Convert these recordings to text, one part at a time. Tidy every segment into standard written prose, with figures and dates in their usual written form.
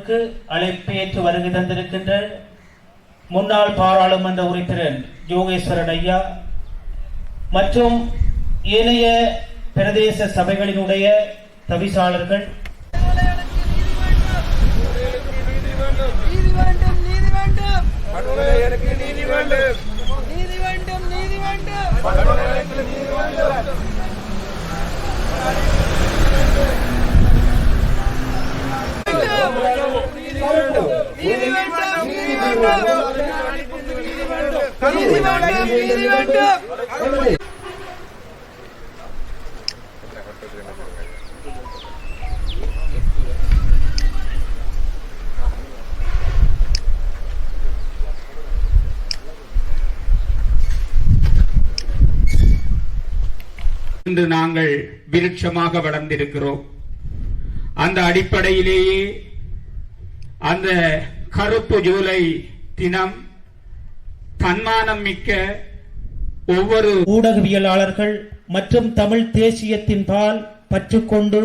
நிகழ்வுக்கு அழைப்பேற்று வருகை தந்திருக்கின்ற முன்னாள் பாராளுமன்ற உறுப்பினர் யோகேஸ்வரன் ஐயா மற்றும் ஏனைய பிரதேச சபைகளினுடைய தவிசாளர்கள், இன்று நாங்கள் விருட்சமாக வளர்ந்திருக்கிறோம். அந்த அடிப்படையிலேயே அந்த கருப்பு ஜூலை தினம் தன்மானம் மிக்க ஒவ்வொரு ஊடகவியலாளர்கள் மற்றும் தமிழ் தேசியத்தின் பால் பற்றுக்கொண்டு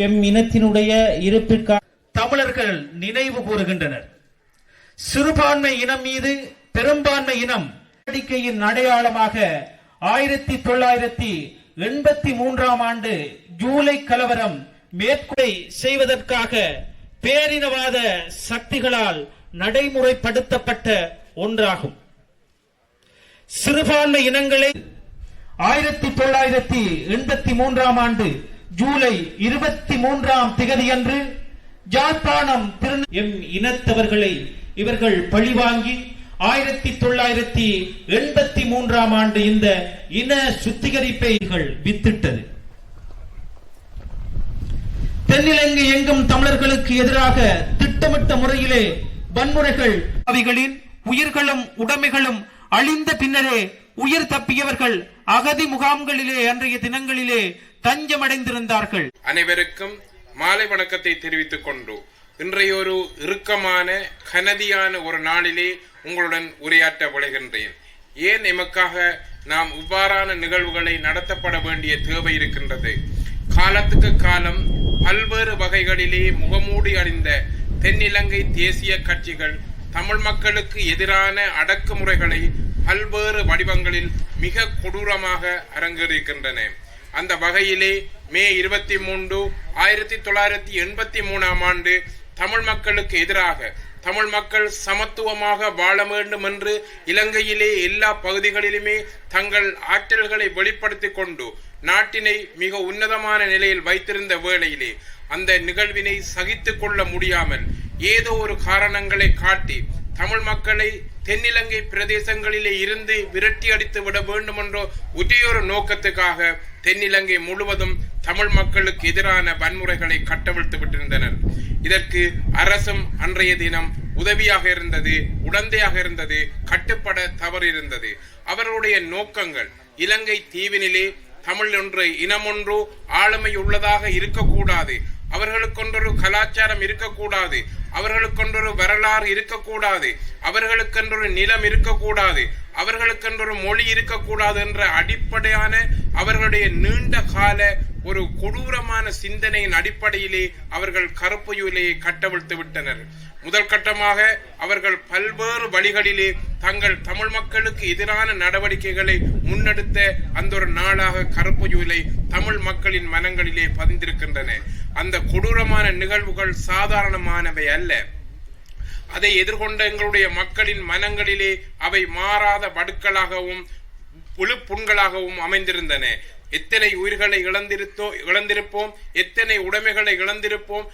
எம் இனத்தினுடைய இருப்பிற்காக தமிழர்கள் நினைவு கூறுகின்றனர். சிறுபான்மை இனம் மீது பெரும்பான்மை இனம் நடவடிக்கையின் அடையாளமாக 1983 ஆண்டு ஜூலை கலவரம் மேற்கொலை செய்வதற்காக பேரினவாத சக்திகளால் நடைமுறைப்படுத்தப்பட்ட ஒன்றாகும். சிறுபான்மை இனங்களை 1983 ஆண்டு ஜூலை 23 திகதியன்று யாழ்ப்பாணம் எம் இனத்தவர்களை இவர்கள் பழிவாங்கி 1983 ஆண்டு இந்த இன சுத்திகரிப்பை வித்திட்டது. தென்னிலங்கை எங்கும் தமிழர்களுக்கு எதிராக திட்டமிட்ட முறையிலே வன்முறைகள், அவைகளின் உயிர்களும் உடைமைகளும் அழிந்த பின்னரே உயிர் தப்பியவர்கள் அகதி முகாம்களிலே அன்றைய தினங்களிலே தஞ்சமடைந்திருந்தார்கள். அனைவருக்கும் மாலை வணக்கத்தை தெரிவித்துக் கொண்டு இன்றைய ஒரு இறுக்கமான கனதியான ஒரு நாளிலே உங்களுடன் உரையாற்ற விளைகின்றேன். ஏன் எமக்காக நாம் இவ்வாறான நிகழ்வுகளை நடத்தப்பட வேண்டிய தேவை இருக்கின்றது? காலத்துக்கு காலம் பல்வேறு வகைகளிலே முகமூடி அணிந்த தென்னிலங்கை தேசிய கட்சிகள் தமிழ் மக்களுக்கு எதிரான அடக்குமுறைகளை பல்வேறு வடிவங்களில் மிக கொடூரமாக அரங்கேறியிருக்கின்றன. அந்த வகையிலே மே 23, 1983 ஆண்டு தமிழ் மக்களுக்கு எதிராக தமிழ் மக்கள் சமத்துவமாக வாழ வேண்டும் என்று இலங்கையிலே எல்லா பகுதிகளிலுமே தங்கள் ஆற்றல்களை வெளிப்படுத்திக் கொண்டு நாட்டினை மிக உன்னதமான நிலையில் வைத்திருந்த வேளையிலே அந்த நிகழ்வினை சகித்துக் கொள்ள முடியாமல் ஏதோ ஒரு காரணங்களை காட்டி தமிழ் மக்களை தென்னிலங்கை பிரதேசங்களிலே இருந்து விரட்டி அடித்து விட வேண்டும் என்ற ஒரேயொரு நோக்கத்துக்காக தென்னிலங்கை முழுவதும் தமிழ் மக்களுக்கு எதிரான வன்முறைகளை கட்டவிழ்த்து விட்டிருந்தனர். இதற்கு அரசும் அன்றைய தினம் உதவியாக இருந்தது, உடந்தையாக இருந்தது, கட்டுப்பட தவறிருந்தது. அவர்களுடைய நோக்கங்கள் இலங்கை தீவினிலே தமிழ் ஒன்று இனமொன்று ஆளுமை உள்ளதாக இருக்கக்கூடாது, அவர்களுக்கொன்றொரு கலாச்சாரம் இருக்கக்கூடாது, அவர்களுக்கொன்றொரு வரலாறு இருக்கக்கூடாது, அவர்களுக்கென்றொரு நிலம் இருக்கக்கூடாது, அவர்களுக்கென்றொரு மொழி இருக்கக்கூடாது என்ற அடிப்படையான அவர்களுடைய நீண்ட கால ஒரு கொடூரமான சிந்தனையின் அடிப்படையிலே அவர்கள் கருப்பு யூலையை கட்டவிழ்த்து விட்டனர். முதல் கட்டமாக அவர்கள் பல்வேறு வழிகளிலே தங்கள் தமிழ் மக்களுக்கு எதிரான நடவடிக்கைகளை முன்னெடுத்த அந்த ஒரு நாளாக கருப்பு யூலை தமிழ் மக்களின் மனங்களிலே பதிந்திருக்கின்றன. அந்த கொடூரமான நிகழ்வுகள் சாதாரணமானவை அல்ல. அதை எதிர்கொண்ட எங்களுடைய மக்களின் மனங்களிலே அவை மாறாத வடுக்களாகவும் புழுப்புண்களாகவும் அமைந்திருந்தன. எத்தனை உயிர்களை இழந்திருப்போம், எத்தனை உடைமைகளை இழந்திருப்போம்.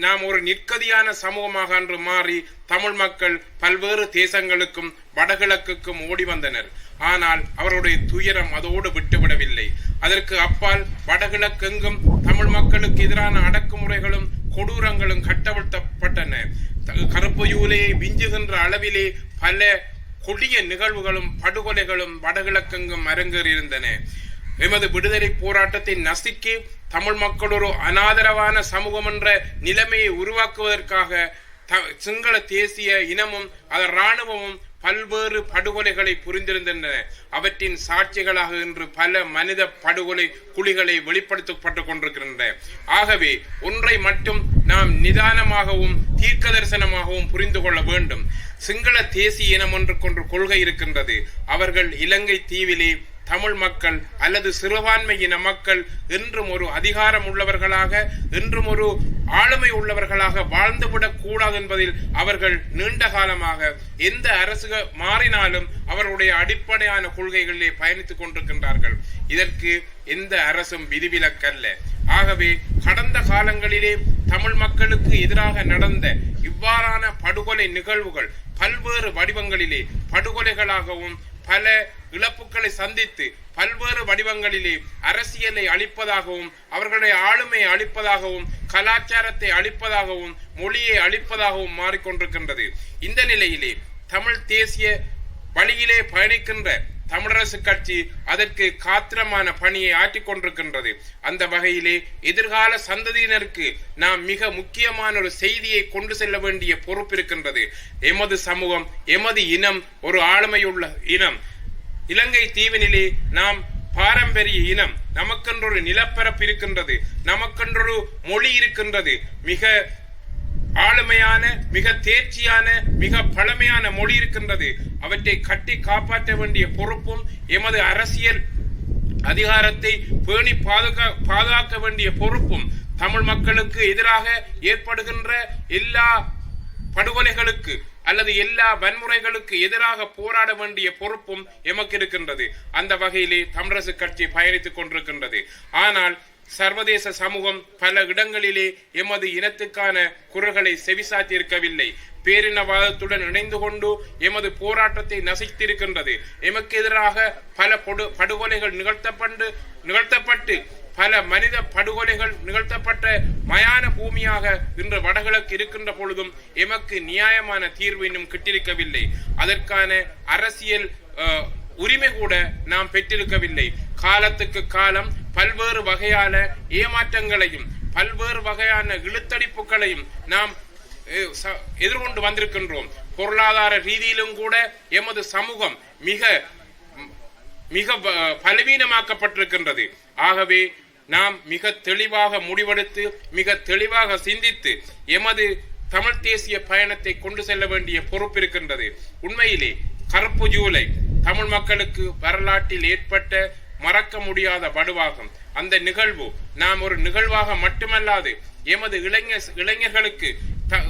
நாம் ஒரு நிற்கதியான சமூகமாக அன்று மாறி தமிழ் மக்கள் பல்வேறு தேசங்களுக்கும் வடகிழக்குக்கும் ஓடி வந்தனர். ஆனால் அவருடைய துயரம் அதோடு விட்டுவிடவில்லை. அதற்கு அப்பால் வடகிழக்கெங்கும் தமிழ் மக்களுக்கு எதிரான அடக்குமுறைகளும் கொடூரங்களும் கட்டவிழ்த்தப்பட்டன. கருப்பு யூலையை விஞ்சுகின்ற அளவிலே பல கொடிய நிகழ்வுகளும் படுகொலைகளும் வடகிழக்கெங்கும் அரங்கேறியிருந்தன. எமது விடுதலை போராட்டத்தை நசுக்கி தமிழ் மக்கள் ஒரு அனாதரவான சமூகம் என்ற நிலைமையை உருவாக்குவதற்காக சிங்கள தேசிய இனமும் அதன் இராணுவமும் பல்வேறு படுகொலைகளை புரிந்திருந்தன. அவற்றின் சாட்சிகளாக இன்று பல மனித படுகொலை குழிகளை வெளிப்படுத்தப்பட்டுக் கொண்டிருக்கின்றன. ஆகவே ஒன்றை மட்டும் நாம் நிதானமாகவும் தீர்க்க தரிசனமாகவும் புரிந்து கொள்ள வேண்டும். சிங்கள தேசிய இனம் ஒன்று கொண்டு கொள்கை இருக்கின்றது. அவர்கள் இலங்கை தீவிலே தமிழ் மக்கள் அல்லது சிறுபான்மை இன மக்கள் என்றும் ஒரு அதிகாரம் உள்ளவர்களாக, என்றும் ஒரு ஆளுமை உள்ளவர்களாக வாழ்ந்துவிடக் கூடாது என்பதில் அவர்கள் நீண்ட காலமாக எந்த அரசு மாறினாலும் அவர்களுடைய அடிப்படையான கொள்கைகளிலே பயணித்துக் கொண்டிருக்கின்றார்கள். இதற்கு எந்த அரசும் விதிவிலக்கல்ல. ஆகவே கடந்த காலங்களிலே தமிழ் மக்களுக்கு எதிராக நடந்த இவ்வாறான படுகொலை நிகழ்வுகள் பல்வேறு வடிவங்களிலே படுகொலைகளாகவும் பல இழப்புகளை சந்தித்து பல்வேறு வடிவங்களிலே அரசியலை அழிப்பதாகவும், அவர்களுடைய ஆளுமையை அழிப்பதாகவும், கலாச்சாரத்தை அழிப்பதாகவும், மொழியை அழிப்பதாகவும் மாறிக்கொண்டிருக்கின்றது. இந்த நிலையிலே தமிழ் தேசிய வழியிலே பயணிக்கின்ற தமிழரசு கட்சி அதற்கு காத்திரமான பணியை ஆற்றிக் கொண்டிருக்கின்றது. அந்த வகையிலே எதிர்கால சந்ததியினருக்கு நாம் மிக முக்கியமான ஒரு செய்தியை கொண்டு செல்ல வேண்டிய பொறுப்பு இருக்கின்றது. எமது சமூகம், எமது இனம் ஒரு ஆளுமையுள்ள இனம். இலங்கை தீவினிலே நாம் பாரம்பரிய இனம். நமக்கென்றொரு நிலப்பரப்பு இருக்கின்றது, நமக்கென்றொரு மொழி இருக்கின்றது. மிக ஆளுமையான, மிக தேர்ச்சியான, மிக பழமையான மொழி இருக்கின்றது. அவற்றை கட்டி காப்பாற்ற வேண்டிய பொறுப்பும், எமது அரசியல் அதிகாரத்தை பேணி பாதுகாக்க வேண்டிய பொறுப்பும், தமிழ் மக்களுக்கு எதிராக ஏற்படுகின்ற எல்லா படுகொலைகளுக்கு அல்லது எல்லா வன்முறைகளுக்கு எதிராக போராட வேண்டிய பொறுப்பும் எமக்கு இருக்கின்றது. அந்த வகையிலே தமிழரசு கட்சி பயணித்துக் கொண்டிருக்கின்றது. ஆனால் சர்வதேச சமூகம் பல இடங்களிலே எமது இனத்துக்கான குரல்களை செவிசாத்தி இருக்கவில்லை. பேரினவாதத்துடன் இணைந்து கொண்டு எமது போராட்டத்தை நசித்திருக்கின்றது. எமக்கு எதிராக பல படுகொலைகள் நிகழ்த்தப்பட்டு பல மனித படுகொலைகள் நிகழ்த்தப்பட்ட மயான பூமியாக இன்று வடகிழக்கு இருக்கின்ற பொழுதும் எமக்கு நியாயமான தீர்வு இன்னும் கிட்டிருக்கவில்லை. அதற்கான அரசியல் உரிமை கூட நாம் பெற்றிருக்கவில்லை. காலத்துக்கு காலம் பல்வேறு வகையான ஏமாற்றங்களையும் பல்வேறு வகையான இழுத்தடிப்புகளையும் நாம் எதிர்கொண்டு வந்திருக்கின்றோம். பொருளாதார ரீதியிலும் கூட எமது சமூகம் மிக மிக பலவீனமாக்கப்பட்டிருக்கின்றது. ஆகவே நாம் மிக தெளிவாக முடிவெடுத்து மிக தெளிவாக சிந்தித்து எமது தமிழ் தேசிய பயணத்தை கொண்டு செல்ல வேண்டிய பொறுப்பு இருக்கின்றது. உண்மையிலே கருப்பு ஜூலை தமிழ் மக்களுக்கு வரலாற்றில் ஏற்பட்ட மறக்க முடியாத படுவாகும். அந்த நிகழ்வு நாம் ஒரு நிகழ்வாக மட்டுமல்லாது எமது இளைஞர்களுக்கு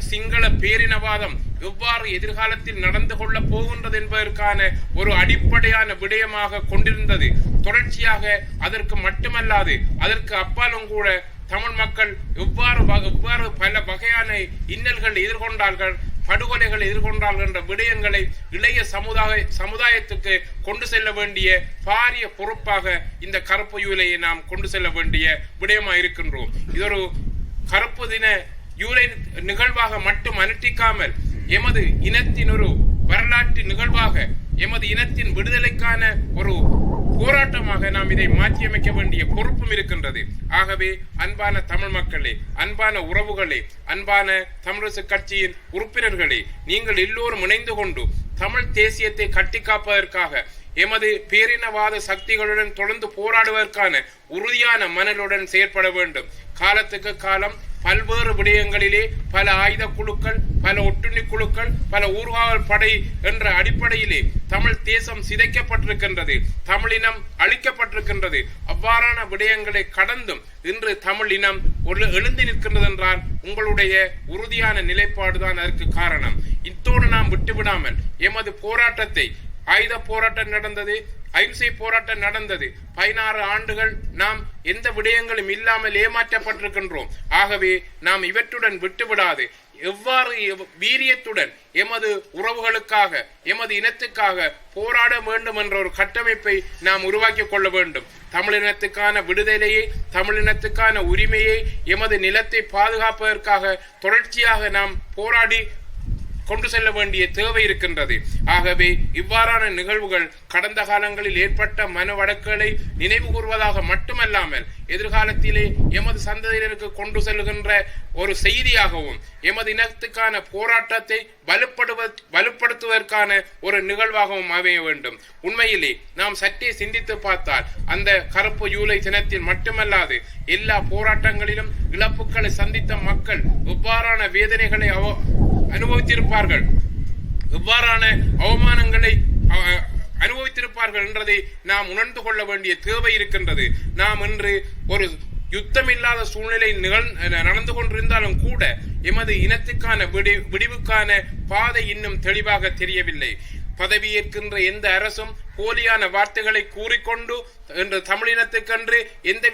சிங்கள பேரினவாதம் எவ்வாறு எதிர்காலத்தில் நடந்து கொள்ள போகின்றது என்பதற்கான ஒரு அடிப்படையான விடயமாக கொண்டிருந்தது. தொடர்ச்சியாக அதற்கு மட்டுமல்லாது அதற்கு அப்பாலும் கூட தமிழ் மக்கள் எவ்வாறு பல வகையான இன்னல்கள் எதிர்கொண்டார்கள், படுகொலைகள் எதிர்கொண்டார்கள் என்ற விடயங்களை இளைய சமுதாயத்துக்கு கொண்டு செல்ல வேண்டிய பாரிய பொறுப்பாக இந்த கருப்பு யூலையை நாம் கொண்டு செல்ல வேண்டிய விடயமாக இருக்கின்றோம். இது ஒரு கருப்பு தின யூலை நிகழ்வாக மட்டும் அனுஷ்டிக்காமல் எமது இனத்தின் ஒரு வரலாற்று நிகழ்வாக, எமது இனத்தின் விடுதலைக்கான ஒரு போராட்டமாக நாம் இதை மாற்றியமைக்க வேண்டிய பொறுப்பும் இருக்கின்றது. ஆகவே அன்பான தமிழ் மக்களே, அன்பான உறவுகளே, அன்பான தமிழரசு கட்சியின் உறுப்பினர்களே, நீங்கள் எல்லோரும் இணைந்து கொண்டு தமிழ் தேசியத்தை கட்டி காப்பதற்காக எமது பேரினவாத சக்திகளுடன் தொடர்ந்து போராடுவதற்கான உறுதியான மனதுடன் செயற்பட வேண்டும். காலத்துக்கு காலம் பல்வேறு விடயங்களிலே பல ஆயுத குழுக்கள், பல ஒட்டுண்ணி குழுக்கள், பல ஊர்காவல் படை என்ற அடிப்படையிலே தமிழ் தேசம் சிதைக்கப்பட்டிருக்கின்றது, தமிழினம் அழிக்கப்பட்டிருக்கின்றது. அவ்வாறான விடயங்களை கடந்தும் இன்று தமிழ் இனம் எழுந்து நிற்கின்றது என்றால் உங்களுடைய உறுதியான நிலைப்பாடுதான் அதற்கு காரணம். இத்தோடு நாம் விட்டுவிடாமல் எமது போராட்டத்தை, ஆயுத போராட்டம் நடந்தது, அகிம்சை போராட்டம் நடந்தது, 16 ஆண்டுகள் நாம் எந்த விடயங்களும் இல்லாமல் ஏமாற்றப்பட்டிருக்கின்றோம். ஆகவே நாம் இவற்றுடன் விட்டுவிடாது எவ்வாறு வீரியத்துடன் எமது உறவுகளுக்காக, எமது இனத்துக்காக போராட வேண்டும் என்ற ஒரு கட்டமைப்பை நாம் உருவாக்கி கொள்ள வேண்டும். தமிழினத்துக்கான விடுதலையை, தமிழினத்துக்கான உரிமையை, எமது நிலத்தை பாதுகாப்பதற்காக தொடர்ச்சியாக நாம் போராடி கொண்டு செல்ல வேண்டிய தேவை இருக்கின்றது. ஆகவே இவ்வாறான நிகழ்வுகள் கடந்த காலங்களில் ஏற்பட்ட மன வழக்குகளை நினைவு கூறுவதாக மட்டுமல்லாமல் எதிர்காலத்திலே எமது சந்ததியினருக்கு கொண்டு செல்கின்ற ஒரு செய்தியாகவும் எமது இனத்துக்கான போராட்டத்தை வலுப்படுத்துவதற்கான ஒரு நிகழ்வாகவும் அமைய வேண்டும். உண்மையிலே நாம் சற்றே சிந்தித்து பார்த்தால் அந்த கருப்பு ஜூலை தினத்தில் மட்டுமல்லாது எல்லா போராட்டங்களிலும் இழப்புகளை சந்தித்த மக்கள் எவ்வாறான வேதனைகளை அனுபவித்திருப்பார்கள், எவ்வாறான அவமானங்களை அனுபவித்திருப்பார்கள் என்றதை நாம் உணர்ந்து கொள்ள வேண்டிய தேவை இருக்கின்றது. நாம் இன்று ஒரு யுத்தமில்லாத சூழ்நிலை நடந்து கொண்டிருந்தாலும் கூட எமது இனத்துக்கான விடிவுக்கான பாதை இன்னும் தெளிவாக தெரியவில்லை. பதவியேற்கின்ற எந்த அரசும் போலியான வார்த்தைகளை கூறிக்கொண்டு என்று தமிழினத்துக்கென்று எந்த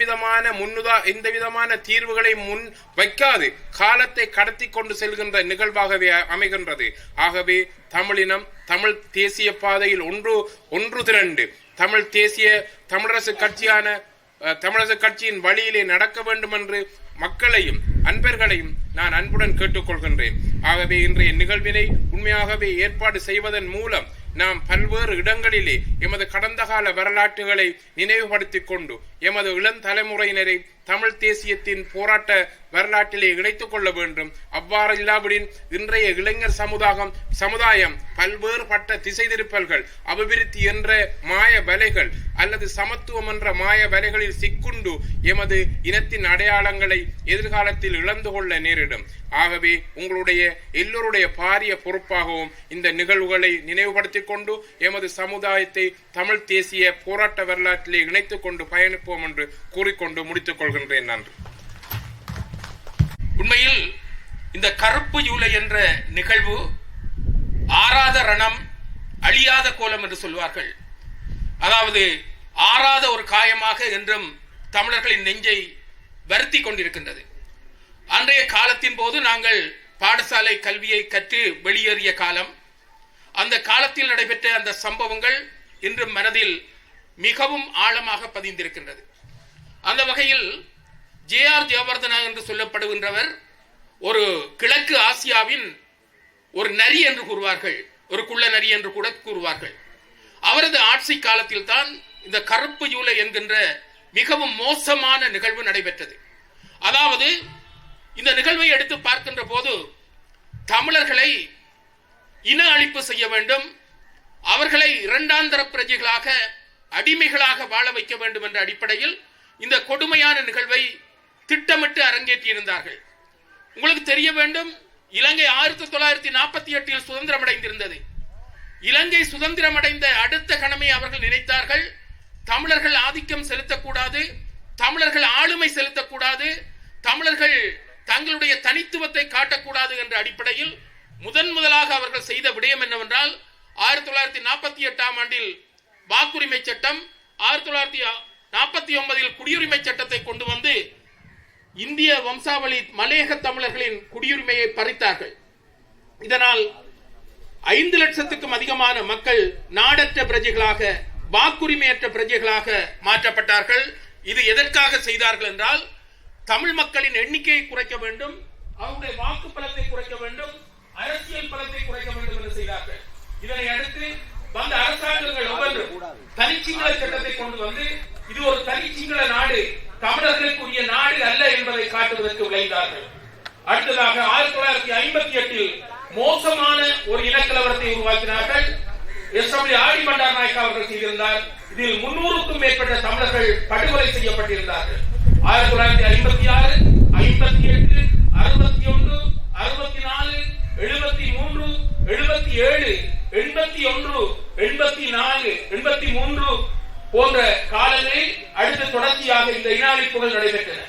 விதமான தீர்வுகளை முன் வைக்காது காலத்தை கடத்தி கொண்டு செல்கின்ற நிகழ்வாகவே அமைகின்றது. ஆகவே தமிழினம் தமிழ் தேசிய பாதையில் ஒன்று திரண்டு தமிழரசு கட்சியின் வழியிலே நடக்க வேண்டும் என்று மக்களையும் அன்பர்களையும் நான் அன்புடன் கேட்டுக்கொள்கின்றேன். ஆகவே இன்றைய நிகழ்வினை உண்மையாகவே ஏற்பாடு செய்வதன் மூலம் நாம் பல்வேறு இடங்களிலே எமது கடந்த கால வரலாற்றுகளை நினைவுபடுத்திக் கொண்டு எமது இளம் தலைமுறையினரை தமிழ் தேசியத்தின் போராட்ட வரலாற்றிலே இணைத்துக் கொள்ள வேண்டும். அவ்வாறு இல்லாவிடின் இன்றைய இளைஞர் சமுதாயம் பல்வேறு பட்ட திசை திருப்பல்கள், அபிவிருத்தி என்ற மாய வலைகள் அல்லது சமத்துவம் என்ற மாய வலைகளில் சிக்குண்டு எமது இனத்தின் அடையாளங்களை எதிர்காலத்தில் இழந்து கொள்ள நேரிடும். ஆகவே எல்லோருடைய பாரிய பொறுப்பாகவும் இந்த நிகழ்வுகளை நினைவுபடுத்திக் கொண்டு எமது சமுதாயத்தை தமிழ் தேசிய போராட்ட வரலாற்றிலே இணைத்துக் கொண்டு பயணிப்போம் என்று கூறிக்கொண்டு முடித்துக் கொள்கின்றேன். நன்றி. உண்மையில் இந்த கருப்பு ஜூலை என்ற நிகழ்வு ஆறாத ரணம் அழியாத கோலம் என்று சொல்வார்கள். அதாவது ஆறாத ஒரு காயமாக என்றும் தமிழர்களின் நெஞ்சை வருத்தி கொண்டிருக்கின்றது. அன்றைய காலத்தின் போது நாங்கள் பாடசாலை கல்வியை கற்று வெளியேறிய காலம், அந்த காலத்தில் நடைபெற்ற அந்த சம்பவங்கள் இன்றும் மனதில் மிகவும் ஆழமாக பதிந்திருக்கின்றது. அந்த வகையில் ஜே.ஆர். ஜெயவர்தனா என்று சொல்லப்படுகின்றவர் ஒரு கிழக்கு ஆசியாவின் ஒரு நரி என்று கூறுவார்கள், ஒரு குள்ள நரி என்று கூட கூறுவார்கள். அவரது ஆட்சி காலத்தில் தான் இந்த கருப்பு ஜூலை என்கின்ற மிகவும் மோசமான நிகழ்வு நடைபெற்றது. அதாவது இந்த நிகழ்வை எடுத்து பார்க்கின்ற போது தமிழர்களை இன அழிப்பு செய்ய வேண்டும், அவர்களை இரண்டாந்தர பிரஜைகளாக அடிமைகளாக வாழ வைக்க வேண்டும் என்ற அடிப்படையில் இந்த கொடுமையான நிகழ்வை திட்டமிட்டு அரங்கேற்றியிருந்தார்கள். உங்களுக்கு தெரிய வேண்டும், இலங்கை 1948 சுதந்திரம் அடைந்திருந்தது. இலங்கை சுதந்திரம் அடைந்த அடுத்த கணமே அவர்கள் நினைத்தார்கள், தமிழர்கள் ஆதிக்கம் செலுத்தக்கூடாது, தமிழர்கள் ஆளுமை செலுத்தக்கூடாது, தமிழர்கள் தங்களுடைய தனித்துவத்தை காட்டக்கூடாது என்ற அடிப்படையில் முதலாக அவர்கள் செய்த விடயம் என்னவென்றால் 1948 ஆண்டில் வாக்குரிமை சட்டம், 1949 குடியுரிமை சட்டத்தை கொண்டு வந்து இந்திய வம்சாவளி மலையக தமிழர்களின் குடியுரிமையை பறித்தார்கள். இதனால் 5 லட்சத்துக்கும் அதிகமான மக்கள் நாடற்ற பிரஜைகளாக, வாக்குரிமையற்ற பிரஜைகளாக மாற்றப்பட்டார்கள். இது எதற்காக செய்தார்கள் என்றால் தமிழ் மக்களின் எண்ணிக்கையை குறைக்க வேண்டும், அவருடைய வாக்கு பலத்தை குறைக்க வேண்டும், அரசியல் பலத்தை குறைக்க வேண்டும் என்று செய்தார்கள். இதனை அடுத்து வந்த அரசாங்கங்கள் ஒவ்வொன்றும் தனிச்சிங்கள சட்டத்தை கொண்டு வந்து இது ஒரு தனிச்சிங்கள நாடு, தமிழர்களுக்குரிய நாடு அல்ல என்பதை காட்டுவதற்கு விளைந்தார்கள். அடுத்ததாக 1958 மோசமான ஒரு இனக்கலவரத்தை உருவாக்கினார்கள். ஆடி பண்டார் நாயக்கா அவர்கள் செய்திருந்தார். இதில் 300க்கும் மேற்பட்ட தமிழர்கள் படுகொலை செய்யப்பட்டிருந்தார்கள். 1956, 58, 61, 64, 73, 77, 81, 84, 83 போன்ற காலங்களில் அடுத்த தொடர்ச்சியாக இந்த இன அழிப்புகள் நடைபெற்றன.